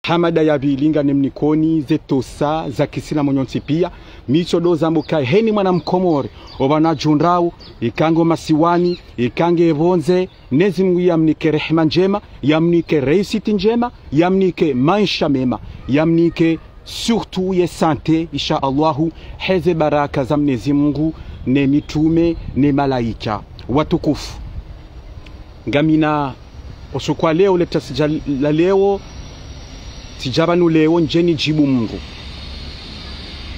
Hamada ya bilinga nemnikoni zetosa za kisina monyonsi pia micho doza mbuka heni mwana mkomori obana junrau ikango masiwani ikange evonze nezi mngu yamnike rehema njema yamnike reisiti njema yamnike maisha mema yamnike surtout ye sante insha Allahu heze baraka za Mwenyezi Mungu ne mitume ne malaika watukufu ngamina osukwa leo letasija la leo Tijabanu leo njeni jibu Mungu.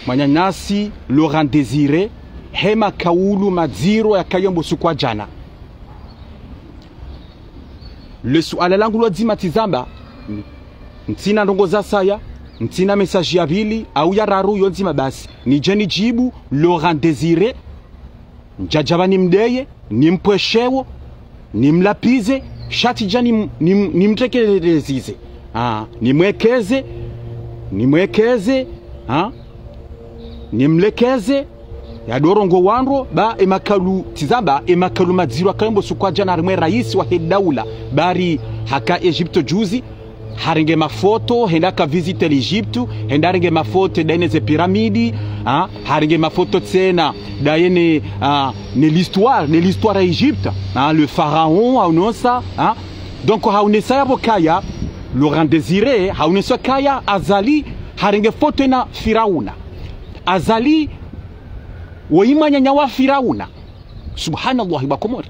Manyanyasi Laurent Désiré hema kaulu madziro ya kayombo sukwa jana. Le suala langu lo dzima tizamba ntina ndongoza saya ntina message ya vili au ya raru yonzima basi ni jeni jibu Laurent Désiré njajabani mdeye nimpweshewo nimlapize shati jani nimtekeleze nimwekeze nimlekeze ya dorongo wanro ba emakalu tizamba emakalu madziro akayombo sukwa jana rimwe rais wa daula bari haka Egypto juzi haringe mafoto henda ka visite l'Egypte henda ringe mafoto daine ze piramidi haringe mafoto tsena daine ne l'histoire à Egypte le pharaon aunonsa donc haunesa yabo kaya Laurent Désiré haunesa kaya azali haringe foto na Firauna azali woimanya nyawa Firauna subhanallah bakomori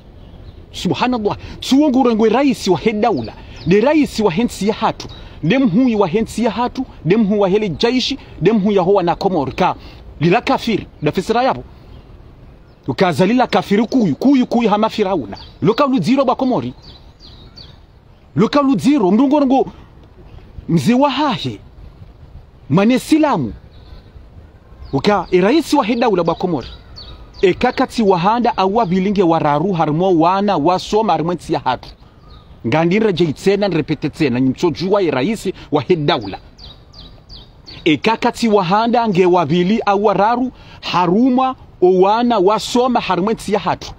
subhanallah suongurengwe rais wa daula de rais wa hensi ya hatu demhui wa hensi ya hatu demhui wa hele jaishi demhui ya hoa na komorka lila kafiri da fesira yabo ukazalila kafiri kuyu hama Firauna loka ludziro bakomori loka ludziro mndungorongo mzee wa hahe mane silamu uka iraisi wa daula bakomori ekakati wahanda awa bilinge wararu harmo wana wasoma harmwensi ya hatu ngandira jaitsena repete tsena nimtsojua iraisi wa daula ekakati wahanda nge wabili awararu haruma owana wasoma harmwensi ya hatu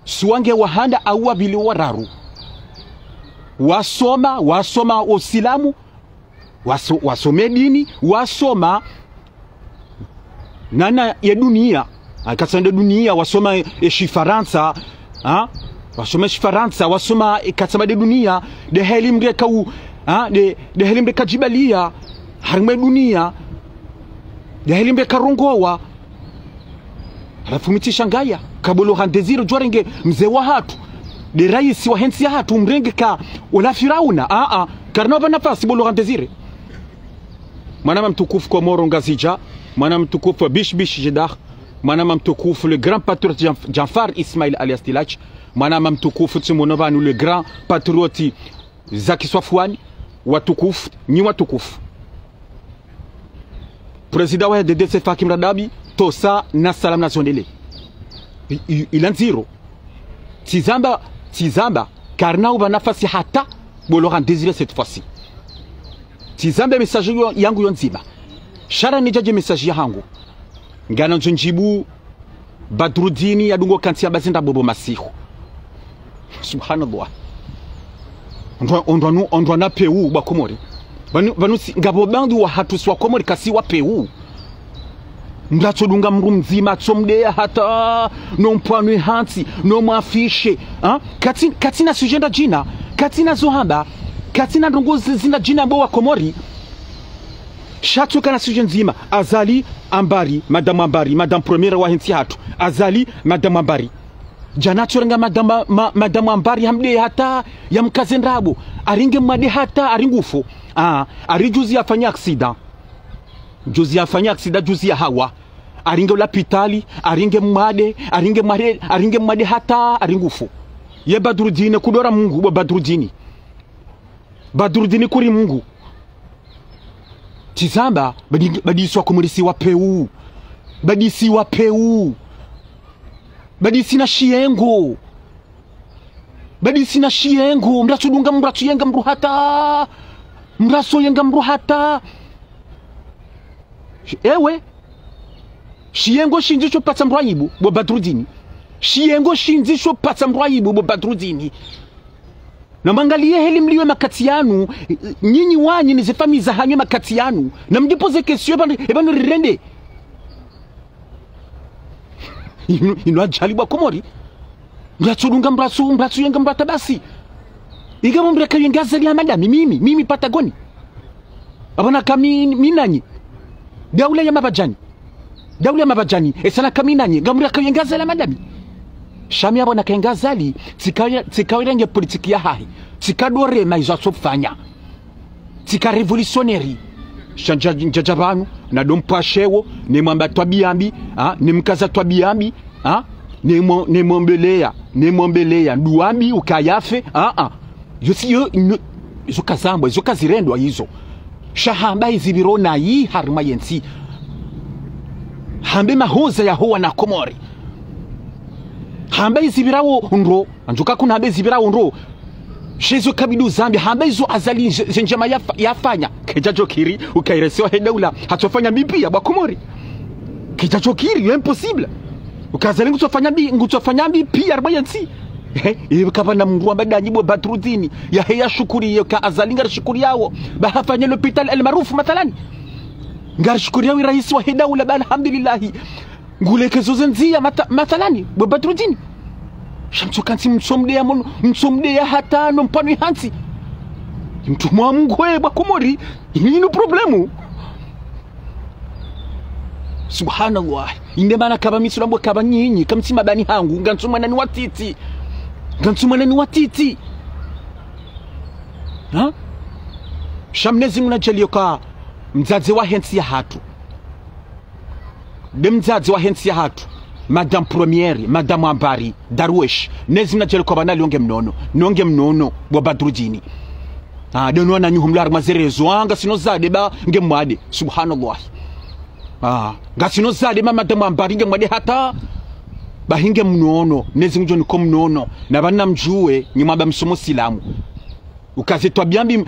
suwange wahanda awabili wararu wasoma osilamu wasome dini wasoma nana ya dunia akasanda dunia wasoma shifaransa wasoma shifaransa wasoma ikasama de dunia de helimre kau de helimre kajibalia harme dunia de helimre karongowa rafumiti shangaya kabolo handeziro jwarenge mzee wa hatu de rais wa hensi ya hatu mrenge ka wala Firauna karnova nafasi bolo handezire mwana mtukufu kwa moro ngazija mwana mtukufu bish jedah mwana mtukufu le grand patriote Jafar Ismail alias Tilach mwana mtukufu tsumonova le grand patriote Zaki Swafwani watukufu ni watukufu president wa DDC Fakim Radabi tosa na salam nationale ilanziro tizamba karna uba nafasi hata bolo Désiré cette fois-ci tizamba message yangu yonzima shara nijaje message yangu ngana njibu Badrudini yadungo kantia bazinda bobo masihu subhanallah on na peu bakomori banu ngabo bandu wa hatu swa komori kasi wa peu mdatodunga mru mzima tsomdea hata no mpwanwe hansi no mafishe katina sujenda jina katina zohamba katina ndongozi zina jina mbo wa komori shatu kana sujenda nzima azali ambari madame premiere wa hensi hatu azali madame ambari janacho renga madame ambari hamde hata ya mkazendrabo aringe made hata aringufo arijuzi afanya accident juzi ya hawa aringe lapitali aringe made hata aringufo ye Badrudini kudora Mungu wa Badrudini kuri Mungu tizamba badisi wa kumurisi wa peu badisi na shiengo mratudunga mratuyenga mruhata ewe shiengo shinzisho patsa mrwayibu bo Badrudini shiengo shinzisho patsa mrwayibu bo Badrudini na mangalie heli mliwe makati yanu nyinyi wanyi ni zefami za hanywe makati yanu na mjipoze kesio ebanu rirende inu ajali bwa komori mratsurunga mratsu yenga mrata basi igamo mreka yengaza ya madami mimi Patagoni abana kami minanyi daula ya mabajani esana kami nanyi gamreka yengaza ya madami shami abona kengazali tsikawirenge politiki ya hahi tsikadore maizo sofanya tsika revolutionary shanja banu na dompashewo ne mwamba twabiambi ne mkaza twabiambi ne mombelea nduambi ukayafe yo kazambwe zo kazirendwa hizo shahamba izibirona yi harima yensi hambe mahoza ya hoa na Komori hamba izibirawo ndo anjuka kuna hamba izibirawo ndo shezo kabidu Zambia hamba izo azali njema yafanya kejajo kiri ukairesewa hedaula hatofanya mipia bwa Komori kejajo kiri impossible ukazali ngutofanya mipia arbayansi kabana mngu ambadanyi bwa Badrudini ya heya shukuri ka azali ngar shukuri yao bahafanya l'hôpital El Maruf mathalani ngar shukuri yao rais wa hedaula alhamdulillah ngulekezo zenzia mathalani bwa Badrudini shamchokansi msomdea hata no mpano hansi mtu mwa Mungu bwa Komori ino problemu subhanallah inde bana kaba misulambo kaba nyinyi kamsima bani hangu ngansuma nani watiti shamnezi mnajelioka mzazi wa hensi ya hatu demzazi wa hensi ya hatu Madame Premiere, Madame Ambari, Darwesh, nezi mnajelioka bana lionge mnono bwa Badrudini deno na nyuhumlar mazerezo anga sinozade ba ngemwade subhanallah ngasino zade Madame Ambari ngemwade hata bahinge mnono nezi mjoni ko mnono na bana mjue nyimaba msomo silamu ukazetwa byambi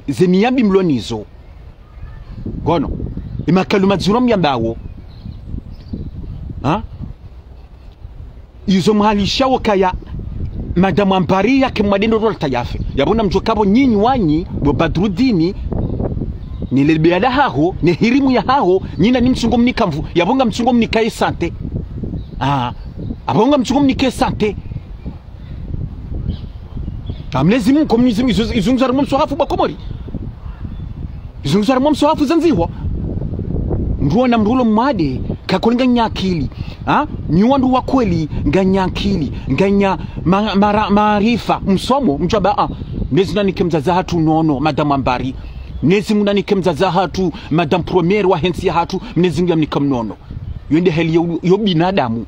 ze miyambi mlonizo gono imakaluma zuro myambawo izo mhalishawo kaya Madame Ambari yake mwadendo rolta yafe yabona mjokabo nyinyi wanyi bo Badrudini nilebea haho ne hirimu ya haho nyina ni msungo mnikamvu yabonga msungo mnikae sante abonga msungo mnikae sante amlezi mungu mnizimu izunguzara mumsohafu bwa Komori izunguzara mumsohafu zanziwa nduona mrulo mwade kakolinga nyakili nyuwandu wa kweli nganyakili nganya maarifa msomo mchaba nezi nanike mzaza hatu nono Madame Ambari nezi munanike mzaza hatu Madame Premiere wa hensi hatu nezi ngamnika mnono yende heli yo binadamu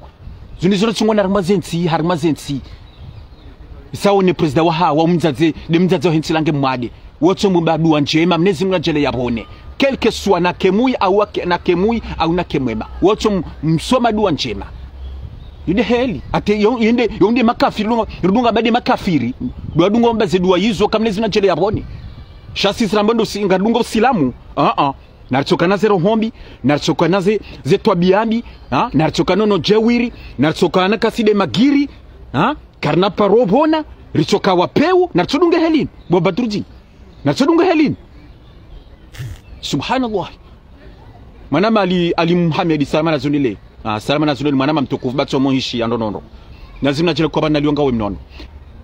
zunizoro tsungwana harimazensi sawo ne president wa hawa mzaze de mzaze wa hensi lange mwade wote mbadu wa njema nezi munajele yabone quelque soit na kemui au na kemwema wote msoma duwa njema yende heli ate yonde makafiri rudunga bade makafiri dwadunga mbaze duwa hizo kamnezi munajele yabone shasi srambondo singa dungo silamu narchoka naze rohombi narchoka naze zetwabiambi narchoka nono jewiri narchoka na kaside magiri karna parobona richoka wapeu narchodunga helin bo Badrudini narchodunga helin subhanallah manama ali Muhammad salama zunile salama zunile manama mtukufu batso mohishi andonondo nazimna jele kwa bana lionga we mnono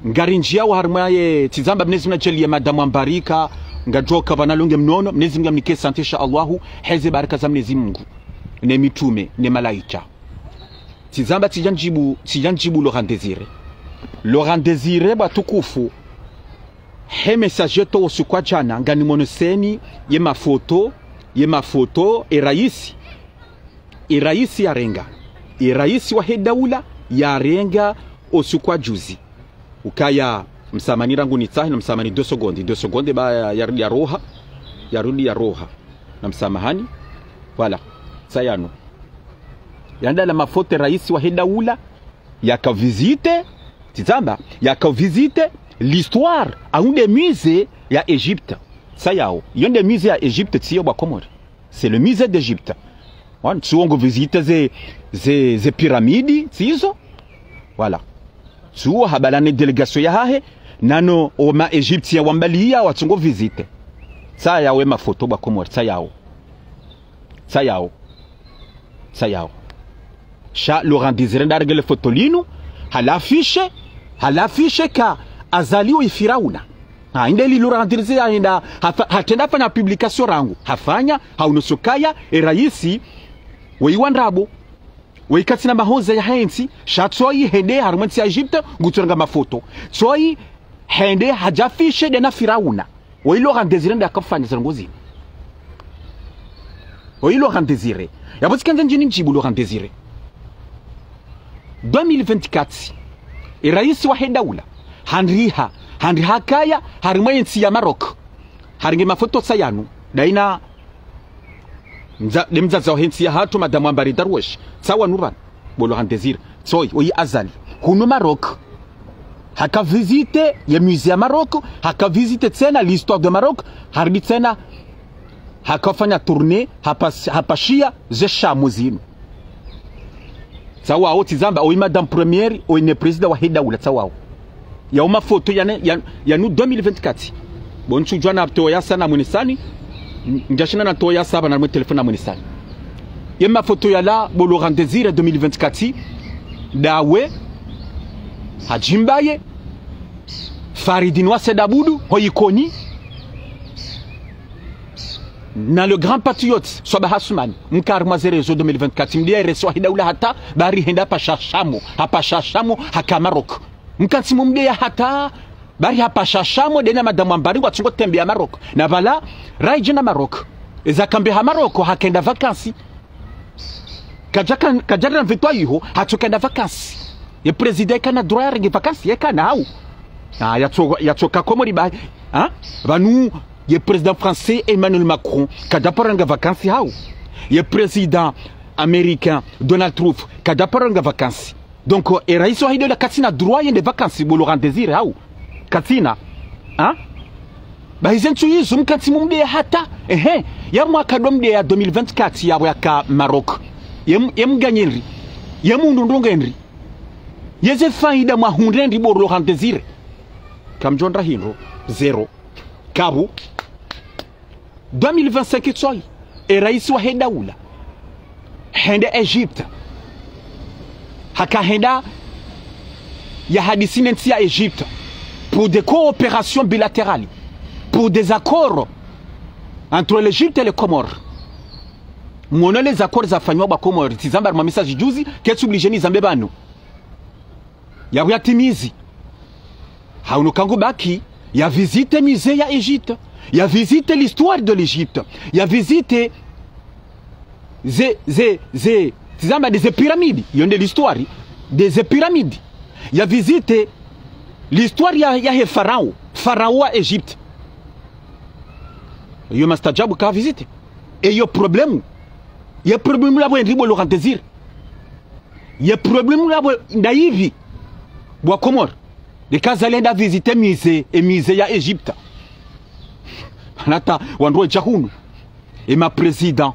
ngari njia wa harmaye tizamba mnezimna jele ya Madame Ambarika ngajoka banalonge mnono mnezi ngamnike sante insha Allahu heze baraka za mnezi Mungu ne mitume ne malaika tizamba tijanjibu Laurent Désiré batukufu he message to usukwa jana ngani monoseni ye mafoto iraisi yarenga iraisi wa hedaula yarenga usukwa juzi ukaya msamani rangu ni tsahi na msamani 2 seconde ba yarudi ya roha na msamahani wala sayano yanda la mafote rais wa hedaula yakavizite tizamba yakavizite l'histoire a un des musées ya Égypte sayao yonde musée ya Égypte tiyo bwa Komori c'est le musée d'Égypte wan tuongo visite ze pyramidi tizo voilà tuo habalane delegation ya hahe nano oma Egyptia wambalia watungo visite sa yawe mafoto ba Komori sa yao sha Laurent Désiré ndargele foto linu halafishe ka azaliwa ifirauna indeli Laurent Désiré aenda hatenda fanya publication rangu hafanya haunusukaya raisi weiwandrabo weikatsina mahoza ya hensi shatsoi hende harumantsi ya Egypte nguturanga mafoto tsoi hende hajafishe de na firauna wei Laurent Désiré ndakafanya zangozi wei Laurent Désiré yabotsikanza njini mjibu Laurent Désiré 2024 raisi wa Hedaula handriha kaya harimwensi ya Maroc haringe mafoto sayanu daina demzaza hensi ya hatu madamu ambari darwesh sawa nuran Laurent Désiré tsoi oyi azali hunu Maroc haka visite ya musée ya Maroc haka visite tena l'histoire de Maroc harbi tena haka fanya tournée hapashia zesha muzinu sawa oti zamba oyi madame première oyi ne président wa Hedaula sawa ya uma foto ya nu 2024 bonchu jwana to ya sana munisani ngashina na to ya saba na telefone na munisani yema foto ya la Laurent Désiré 2024 dawe hajimbaye Faridine Wassedaboudou hoyikoni na le grand patriote Swaba Hassoumani mkar mazerezo 2024 mdia reso Hedaula hata bari henda hapashashamo haka Maroc mkansimu mdia hata bari hapashashamo dena madamu ambari watungo tembe ya Maroc na vala raijina Maroc eza kambe ha Maroc hakenda vacances kajara mvitwa yiho hatokenda vacances ye president kana droit rege vacances ye kana hau yatoka Komori ba vanu ye président français Emmanuel Macron kadaparanga vacances hau ye président américain Donald Trump kadaparanga vacances donc raisi wa Hedaula katina droit yende vacances Laurent Désiré hau katina bahizentu yizo mkansimu mde hata ya mwaka domde ya 2024 yabo yaka Maroc yemganyeri yemundu ndongenri yeze faida mwa hundendi bo Laurent Désiré kamjonda hino 0 kabu 2025 tsoi raisi wa Hedaula hende Egypte haka henda ya hadisinensi ya Egypte pour des coopérations bilatérales pour des accords entre l'Égypte et les Comores mwono les accords zafanywa ba Comores tizamba ma message juzi ketsu obligeni zambe bano ya yatimizi haunukango baki ya visite musée ya Égypte ya visite l'histoire de l'Égypte ya visite tizamba des pyramides yonde l'histoire des pyramides ya visite l'histoire ya pharaon wa Égypte yo mastajabu ka visite et yo problème la bo ndribo Laurent Désiré ye problème la bo ndaivi bo Comore de kazalenda visiter musée ya Égypte anata wandro jahunu et ma président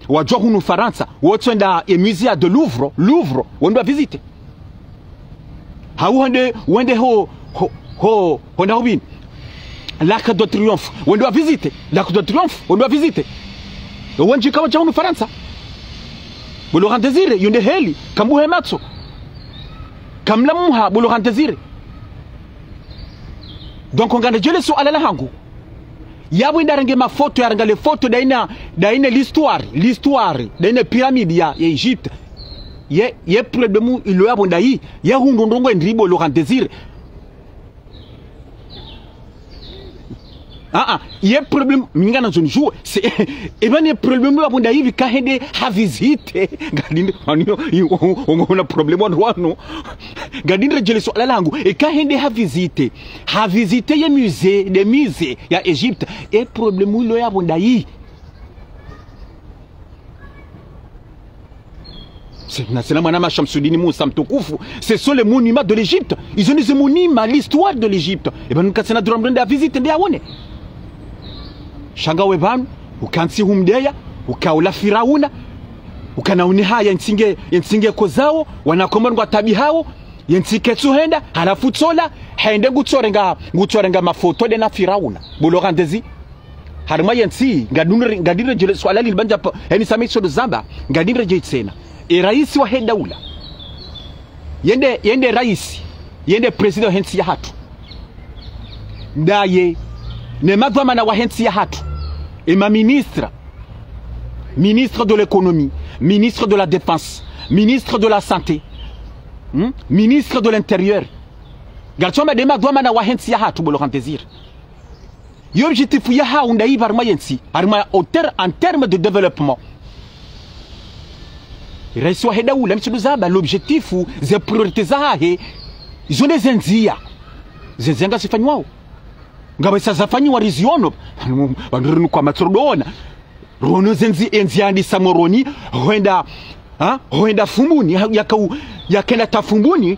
wa jahunu Faransa wotenda e musée de Louvre wando visiter wende ho ndawin l'Arc de Triomphe wando visiter l'Arc de Triomphe wando visiter wonji kawa jahunu Faransa Laurent Désiré yonde heli kambuhe matso kamlamuha Laurent Désiré donc on gagne jele so alala hangu yabo ndarange mafoto yaranga les photos daina l'histoire daina pyramide ya Egypte ye problème ilo yabo ndai ya hundondongo ndribo Laurent Désiré ye problème mingana zone jour c'est et ben les problèmes yabo ndai vika hende ha visite gadinde on a problème wano gadinde jele so alala hangu e ka hende ha visite ye musée ya Égypte et problème ilo yabo ndai c'est la manama Shamsuddin Moussa mtukufu ce sont les monuments de l'Égypte ils ont des monuments l'histoire de l'Égypte et ben nkasena durambrenda visite ndia wone shanga webanu ukansi humdeya ukaula firauna ukanauni haya nsinge kozao wanakomorwa tabi hao yensiketsu henda halafu tsola hende ngutsorenga mafoto de na Firauna bolorandezi harma yensi ngadire jele swala libanja yani samiso do zamba ngadire je tsena raisi wa Hedaula yende raisi yende president hensi ya hatu ndaye ne madhamana wa hensi ya hatu ma ministre de l'économie, ministre de la défense, ministre de la santé, ministre de l'intérieur. Garchoma de madwama na wahensi ya hatu bolo rentezir. L'objectif ya ha unda ivar mayensi, arma en termes de développement. Raisi wa Hedaula msiduzaba l'objectif ze priorité zahe izo les enzia. Zenzenga sifanywa. Ngabe sazafanywa riziono. Bandiru kwa matrodona. Rono enziandi samoroni hoenda fumbuni yakenda tafumbuni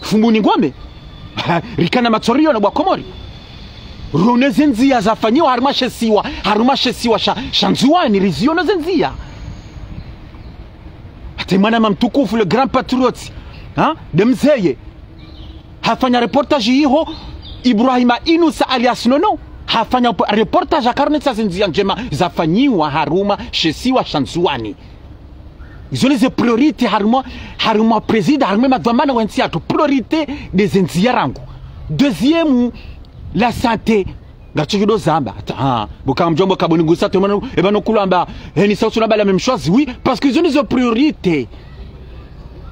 fumbuni ngome rikana matsorio na bwakomori rono zenzia zafanyiwa harumashesiwa shanzuani riziono zenzia atemana mamtukufu le grand patriote de mzeye hafanya reportage hiho Ibrahima Inusa alias Nono hafanya reportage akarone sasa nzia njema zafanyiwa haruma shesiwa shanzuani izo les priorité haruma président haruma madwamana wensi atu priorité des nzia rangu. Deuxième la santé ngachido zamba bukamjombo kabonigusa temano ebano kulamba ni sauti na bala même chose oui parce que ils ont des priorités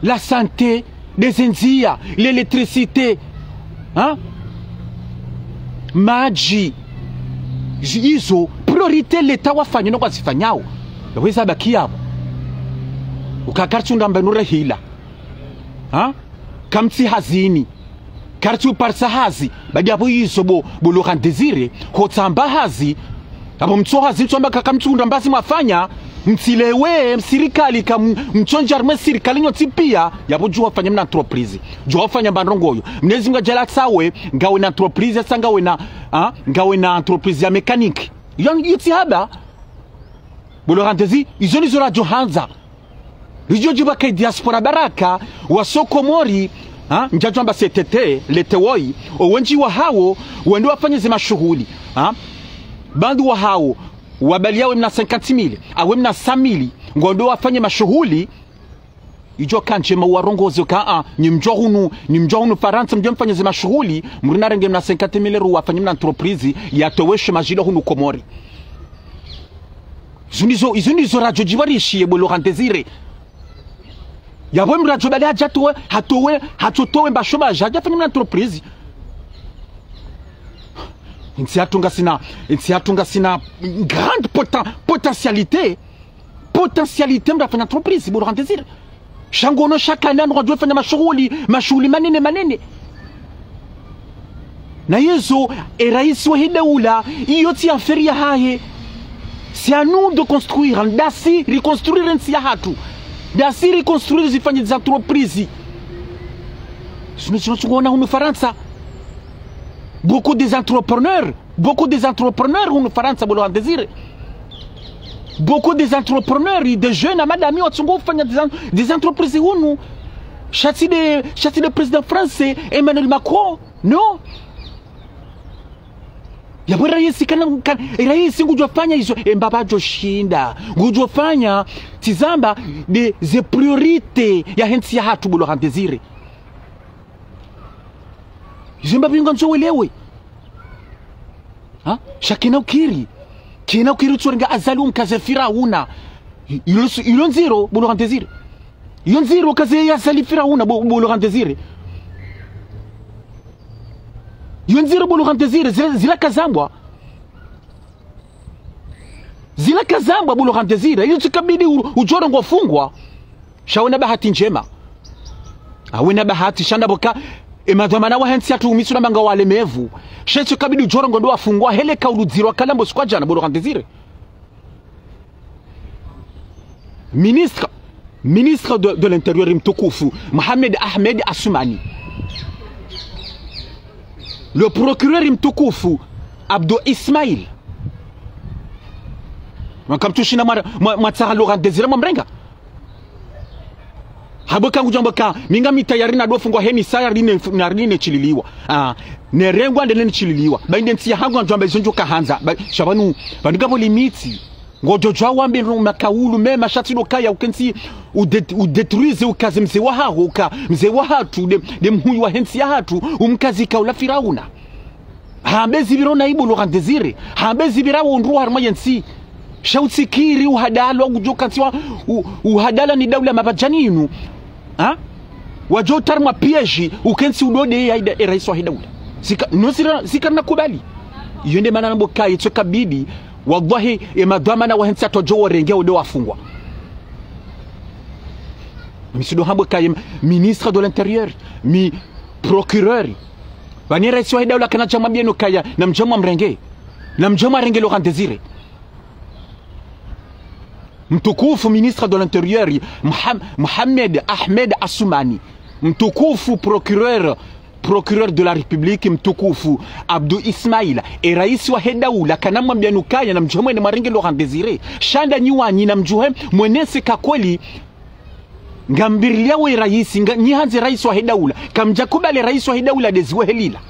la santé des nzia l'électricité maji izo priorité leta wafanya no kwasifanyao weza bakia ukakarchu ndamba nure hila kamti hazini karchu parsa hazi badi abo izo bo randezire hotamba hazi abo mtso hazi tsomba kakamchu ndamba simafanya msilewe msirikali kam mchonja arme sirikali nyotipia yabo jua fanya mna entreprise jua fanya bandrongoyo mnezi ngajala tsawe ngawe na entreprise sangawe na ngawe na entreprise ya mécanique yon yiti haba bolorantezi izoni zora johanza lijo jiba kai diaspora baraka wa sokomori njajamba setete letewoi owenji wa hawo wendo wafanye zima shughuli bandu wa hawo wabaliawe mna 50,000 awe mna 100,000 ngondo wafanye mashughuli ijo kanje mawarongozo ka ni mjohunu Faransa mjo mfanye zima shughuli mrina renge mna 50,000 ru wafanye mna entreprise yatoweshe majilo hunu Komori izunizo rajo jibarishie bolo rantezire yabo mrajo bali hatowe mbashoma jaja fanye mna entreprise insi atunga sina grande potentialité mrafanya entreprise bolo rantezire shangono shakana ndo fanya mashughuli manene na yezo raisi wa Hedaula iyoti aferi ya haye c'est à nous de construire dasi reconstruire nsi ya hatu dasi reconstruire zifanye des entreprises tunachungona humu Faransa beaucoup des entrepreneurs humu Faransa bolo rantezire beaucoup des entrepreneurs des jeunes à madame watsungo fanya des entreprises hunu chati de président français Emmanuel Macron non yabo raisi raisi ngujofanya hizo mbabajo shinda ngujofanya tizamba des priorités ya hensi ya hatu bolo rantezire zimba bingo nzowelewe shakina ukiri tsorenga azalum kaze Firauna ilon zero bolo rantezire yon zero kaze ya sali Firauna bolo rantezire yon zero bolo rantezire zila kazambwa bolo rantezire iyo tukabidi ujoro ngofungwa shaona bahati njema awena bahati shanda boka emadhamana wa hensi atu umisu nabanga wale mevu shencho kabidi ujoro ngondo wafungwa hele kauluziro kalambo sikwa jana bolo rantezire ministre de l'intérieur mtukufu Mohamed Ahmed Assoumani, le procureur mtukufu Abdou Ismail makamtushina matsara Laurent Désiré Mamrenga haboka ngujamboka minga mitayari na dofungwa heni saya rine chililiwa nerengwa ndene chililiwa bainde ntia hangu njamba zonjo kahanza shabanu bandugapo limiti ngojojo wambe makaulu mema shatido kaya ukensi udetruize ukaze mzee wa hao mzee wa hatu de mhuyu wa hensi ya hatu umkazi kaula firauna hambezi birona ibo Laurent Désiré hambezi birawo ndru harma yensi shautsikiri uhadalo ujoka ntiwa uhadala ni daula mabajaninu wajotar mapieji ukensi udode ya rais wa daula sika nakubali yende manana mboka yitsoka bidi wallahi emadhamana wa hensi atojo renge udo wafungwa misido hambo kay ministre de l'intérieur mi procureur bani rais wa daula kana chama bieno kaya na mjama mrenge na mjama renge Laurent Désiré mtukufu ministre de l'intérieur Mohamed Ahmed Assoumani mtukufu procureur de la République mtukufu Abdou Ismail e rais wa daula kana mwambia nukaya na mjama ni maringe Laurent Désiré shanda nyiwanyi na mjuhe mwenese kakweli ngambirilia we rais nyihanze rais wa daula kamjakubale rais wa daula deziwe helila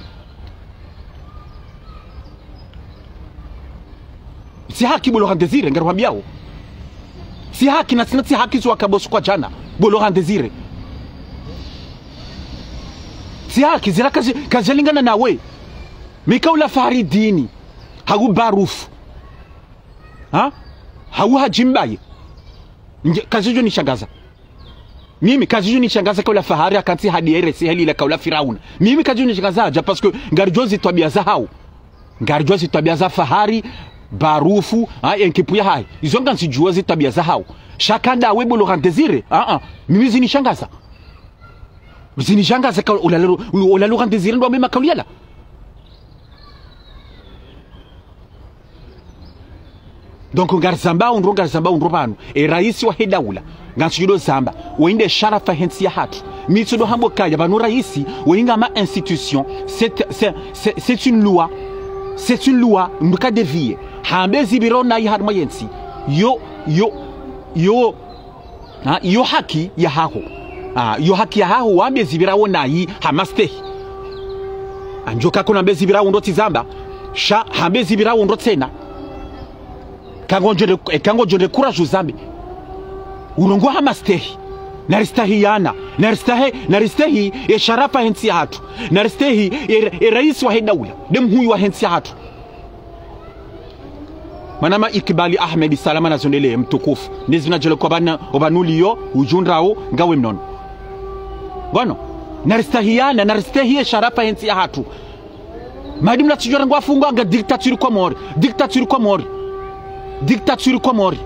si haki bo Laurent Désiré ngarwabiao si haki na si haki zo akabosu kwa jana bo Laurent Désiré si haki zira kajalingana nawe mikaula Faridini hagu barufu hagu hajimbaye kazijo ni shangaza mimi kazijo ni shangaza kaula Fahari akanti hadi RC heli la kaula Firauna mimi kazijo ni shangaza ja parce que ngarjozi twabia za hao ngarjozi twabia za Fahari barufu enkipuya hai izo ngansi juozi tabia za hao shakanda webo Laurent Désiré mimi zinishangaza ka ula Laurent Désiré ndo mema kauliala donc ngarzamba undro banu e rais wa daula ngansi judo zamba wende sharafa hensi ya hatu mitsudo hambo kaya banu rais wenga ma institution c'est une loi mbuka dévier hambezi birona yi harma yensi yo haki ya haho yo haki ya haho wambezi birawo na yi hamaste anjoka kuna mbezi birawo ndo tizamba sha hambezi birawo ndo tena kango jonde courage zambi urongo hamaste naristahi ya sharafa hensi ya hatu naristahi ya rais wa daula dem huyu wa hensi ya hatu manama Ikibali Ahmed Salama na zondele mtukufu nizina jele kwa bana obanuliyo ujundrao ngawe mnono bono naristahi sharafa hensi ya hatu madimu na tijora ngwa fungwa nga dictature kwa mori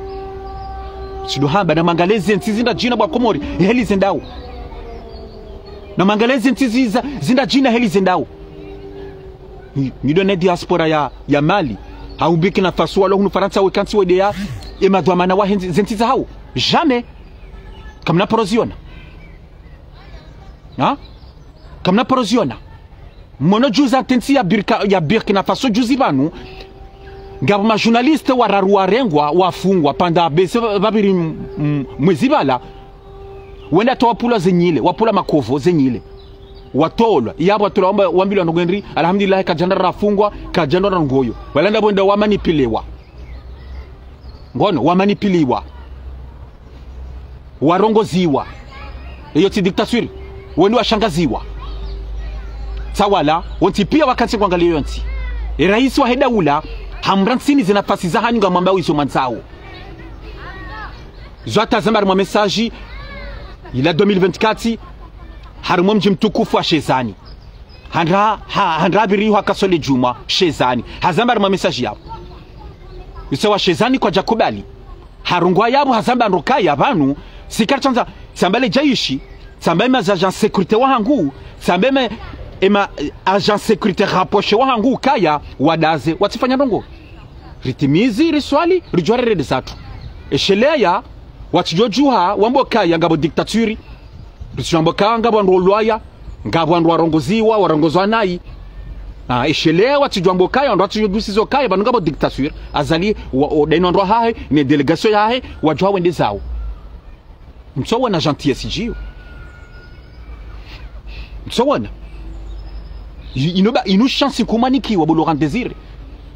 siduhamba na mangalezi ntizinda jina bwa komori heli zendao na mangalezi ntiziza zinda jina heli zendao midone diaspora ya Mali haumbiki na Faso wala hunu Faransa wekansi wedea emadwamana wa zentiza hao jamais kamna poroziona kamna poroziona mono juza tensi ya Burkina Faso juzi banu ngabo ma journaliste wararuarengwa wafungwa panda bese babiri mwezi bala wenda tawapula zenyile wapula makovo zenyile watolwa yabo atulomba wambilo ndogwenri alhamdulillah kajanda rafungwa kajanda ngoyo walanda bonda wamanipiliwa ngono wamanipiliwa warongoziwa iyo ti dictature wenu washangaziwa tawala wonti pia wakati kuangalia yonti rais wa daula hamransini zinafasi za hanyunga mwambao iso manzao Zwata zambar mwa message ila 2024 harimo mji mtukufu wa Shezani handra biriho akasole juma Shezani hazambar mwa message yabo isawa Shezani kwa Jakubali harungwa yabo hazamba rokaya banu sikartanza sambale jaishi sambale ma agent sécurité wa hangu sambale ema agent sécurité rapproché wa hangu kaya wadaze watifanya ndongo ritimizi riswali rijwarere desatu eshelea watijojuha wamboka ya ngabo dictature rishamboka ngabo ndolwaya ngabo ndwarongoziwa warongozwa nayi eshelea watijwamboka ya ndwatijodusizo kaya banu ngabo dictature azali deno ndwa hahe ne delegation yahe wajwa wende zawo mtsowa na gentillesse jiyo mtsona inu chance kumanikiwa bo Laurent Désiré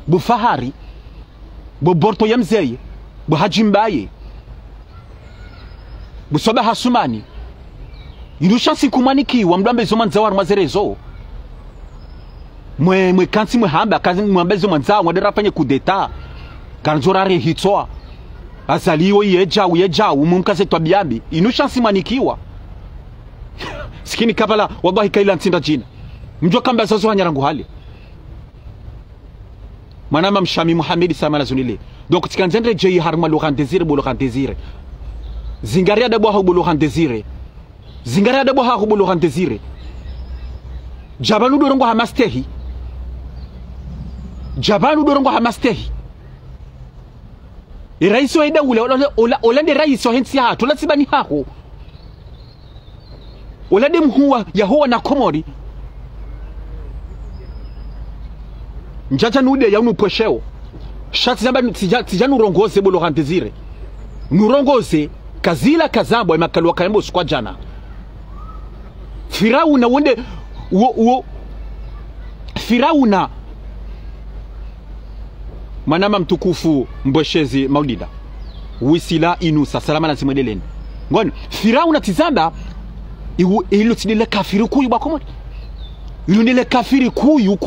bo Fahari bo Borto ya Mzeye bo Haji Mbaye bo Soba Hasumani inu chance kumanikiwa mdambe zo manza war mazerezo mwe kansi mwe hamba kazi mwambezo manza mwadera fanye kudeta kanzorare hitsoa azaliwo yeja umumkaze twabiambi inu chance manikiwa sikini kabala wallahi kaila ntinda jina mjua kamba zazo hanyarangu hali manama mshami Muhammad samala zunile donc tikanzendre jeyi harma Laurent Désiré bo Laurent Désiré zingaria dabo ha bo Laurent Désiré zingaria dabo ha bo Laurent Désiré jabanu dorongo hamastehi iraisi wa ida ule olande raisi wa hensi hatu la sibani hako olande mhuwa yahowa na Komori njaja nude ya unupwesheo shati zamba tijanu rongoze bo Laurent Désiré nurongoze kazila kazabwa imakalwa kayambo sukwa jana Firauna wende Firauna manama mtukufu mbweshezi Maulida wisila inusa salama na zimwedeleni ngono Firauna tizamba ilo tidile kafiri kuyu bakomori ilo nile kafiri kuyu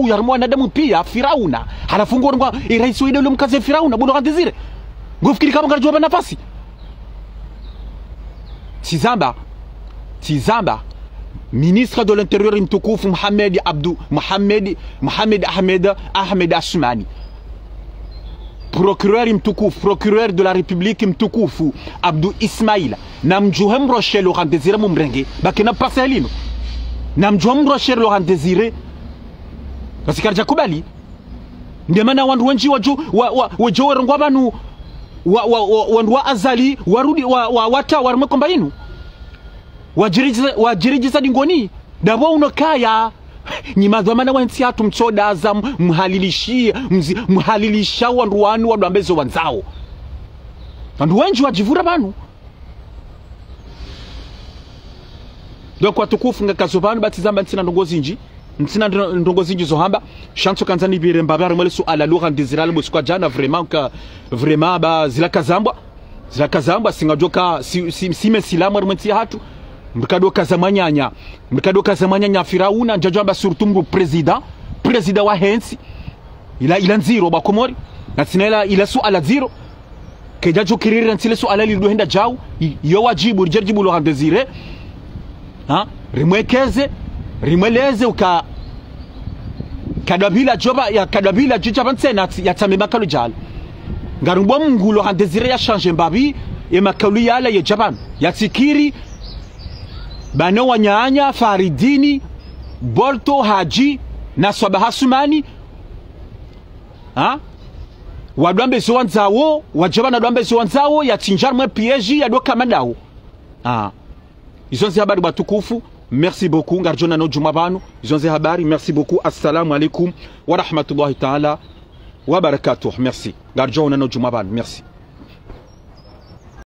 yarumwa nadamu pia Firauna halafungo ngwa iraisi wede ule mkaze Firauna bo Laurent Désiré ngofikiri kama karajua nafasi tizamba ministre de l'intérieur mtukufu Mohamed Ahmed Assoumani procureur de la République mtukufu Abdou Ismaïla na mjuhem Rocher Laurent Désiré mumrenge bakina pasa lino na mjuhem Rocher Laurent Désiré basikarja kubali ndemana wandu wenji wajo rongwa banu wandu wa azali warudi wata warme komba inu wajirijiza dingoni dabo unokaya nyimadhamana wensi hatu mchodaza mhalilisha wandu wanu wandu ambezo wanzao wandu wenji wajivura banu donc watukufu ngakazo banu batizamba ntina ndongozi nji zohamba chanso kanzani bire mbabare mwele suala Laurent Désiré albo kwa jana vraiment ba zilaka zambwa singajoka silamu armenti hatu mkado kazamanyanya Firauna njajamba surtout mru president wa hensi ila nziro bakomori na tinela ila suala zero kejajo kirira ntile suala lido henda jau yo wajibu rijibu Laurent Désiré rimweleze uka kadabila jijaba nsena ya tame makalu jala ngarumbo mungu Laurent Désiré ya change mbabi ya makalu yala ya jaban ya tikiri bano wanyanya Faridini Borto Haji na Soba Hasumani wadwambe zoanzawo wajabana dwambe zoanzawo ya tinjar mwe piège ya doka madao izonze habari batukufu merci beaucoup ngarjona no juma banu izonze habari merci beaucoup assalamu alaikum wa rahmatullahi ta'ala wa barakatuh merci ngarjona no juma banu merci